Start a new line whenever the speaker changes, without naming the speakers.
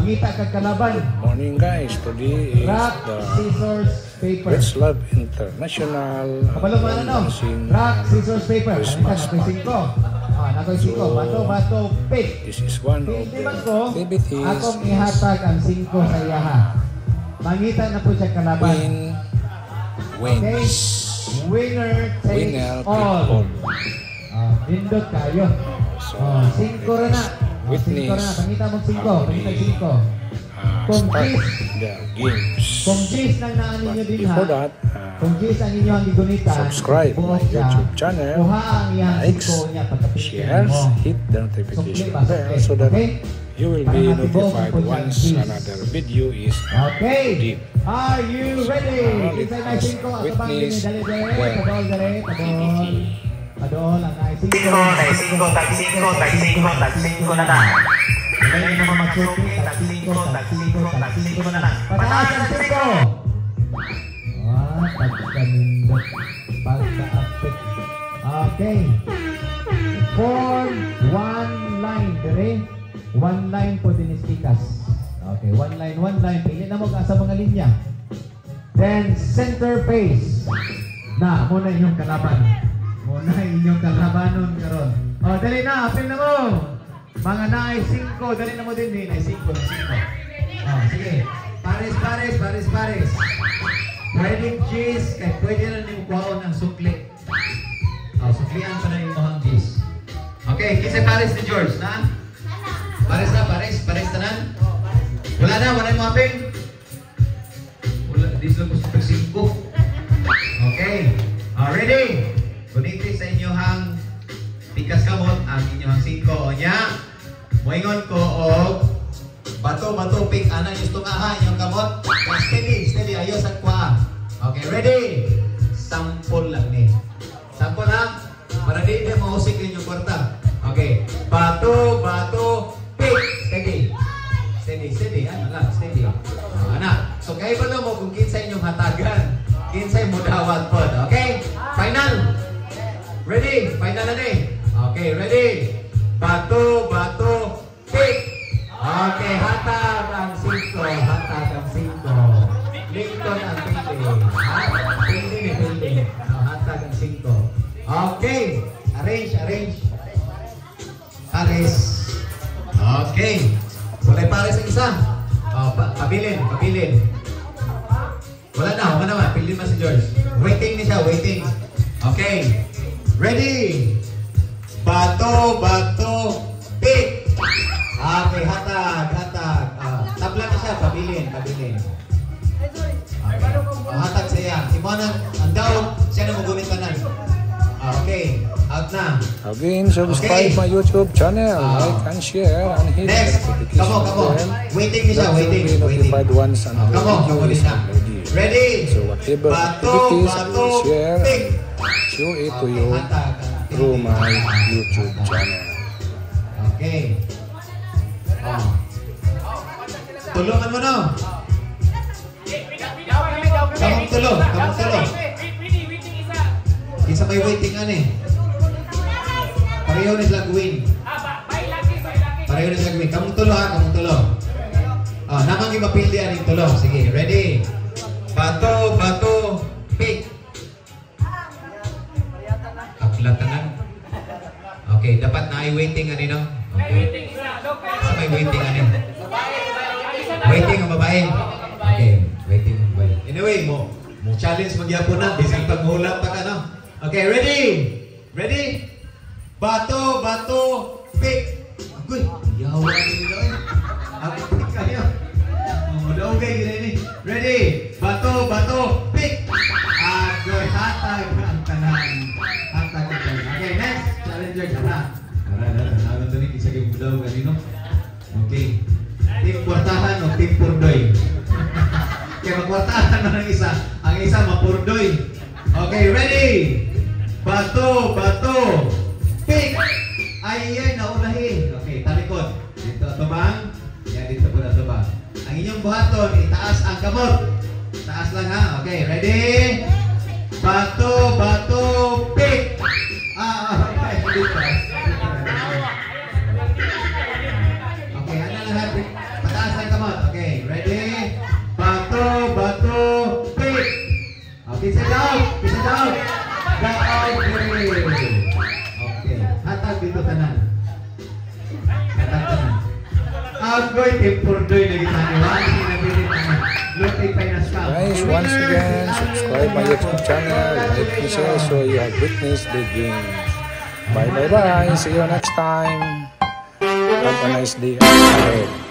Mangita kag kalaban.
Morning guys, today is
Rock,
the
scissors, paper.
Let's Love International
Kabalong ano no? Rock, scissors, paper.
Christmas
Ano nakoy 5? Nakoy 5. Bato, pick.
This is one of
Hindi
the
man ko,
activities.
akong ihatag ang 5 sa iyaha. Mangita na po siya kalaban.
Wins.
Winner takes
Winner
all.
take all.
Nindot kayo.
So,
5 rin na. 5 rin na. Pangita mo 5. Pangita 5. Kung
Start
gis,
the games.
kung gis nang naan ninyo din ha.
Before that,
Kung gis ang inyo ang gigunitan.
subscribe my YouTube channel,
Kuha ang iyang
likes,
5 niya pagkapit
shares, hit the notification bell so that you will be notified once another video is
Okay.
uploaded.
Are you ready? Kisay na 5. At abang din
Witness
dali dali.
when
Padol dali. Padol. Padol ang ay 5.
5 na na.
Kaya naman mag-shooting. Tag 5 na lang. Pataas ang 5. Pagkanindot. Pagka-apit. Okay. Form 1 line. Dire. 1 line po dinistikas. Okay, 1 line. Pili na mo sa mga linya. Then, center face. Na, muna inyong kalaban. Muna inyong kalabanon karon. Oh, dali na. Apil na mo. Mga naay 5. Dali na mo din. Naay 5. Oh, sige. Pares. Pwedeng cheese. Kahit pwede na niyo kuhaon ng sukli. Oh, suklian pa na yung mohang cheese. Okay, kasi pares ni George, na? Pares tanan? Wala na yung mapping. Wala, di sila ko super 5. Okay. Ready? Guniti sa inyohang pikas kamot ang inyohang 5. O niya, moingon ko og bato, pick. Anang gusto nga ha, inyong kamot. Steady, ayos at kwa. Okay, ready? Sample lang ni. Sample ha? Para di mahusik inyong kwarta. Okay. Bato, pick. Steady. Ano lang, steady. Anak. So, kayo ba mo kung kinsay inyong hatagan? Kinsay mo dawat po. Okay? Final. Ready? Final na ni. Okay, ready? Bato, pick. Okay, hatag ang 5. Lincoln ang pili. Hatag ang 5. Okay. Arrange. Pares. Okay. Wala pares ang isa. Pabilin. Wala na. Pilin mo si George. Waiting ni siya. Okay. Ready? Bato, pick. Okay, hatag. Tabla na siya. Pabilin. Okay. Hatag siya. Simona, ang daw, siya na magunitan. Okay. Out na.
Again, subscribe my YouTube channel, like and share, and hit the notification bell.
Waiting ni siya.
That you will be notified once another video is uploaded.
Ready?
So whatever activities I will share, show it to you through my YouTube channel.
Okay. Tulungan mo na. Kamang tulo. Isa may waiting Pareho na sila gawin. Kamang tulo ha. Namang imapildihan yung tulo. Sige, ready? Bato, pick. Kaplatanan. Okay, dapat na ay waiting no? Okay. Sa may waiting Waiting ang babae. Okay, waiting ang babae. Anyway, mo challenge magyapon na. Bisang pagmulat pa ka, no? Okay, ready? Bato, pick. Agoy, yawa nila pick kayo. Daw kayo gini. Ready? Bato, pick. Agoy, hatag ang tanan. Okay, next. Challenger ka na. Tara, ito rin. Isa kayo daw ganino. Okay. Team kwartahan o team purdoy. Kaya magkwartahan na ng isa. Ang isa mapurdoy. Okay, ready? Bato, pick. Ay, naunahin. Okay, talikod. Dito atubang. Yan, dito po atubang. Ang inyong buhaton, itaas ang kamot. Taas lang ha. Okay, ready? Bato, pick. Okay, dito. Okay, ano lang ha? Pataas ang kamot. Agoy, tempurdoy lagi sa niwan. Pinabilit na lutay pinas ka.
Guys, once again, subscribe my YouTube channel, like and share so you have witnessed the game. Bye bye bye. See you next time. Have a nice day ahead.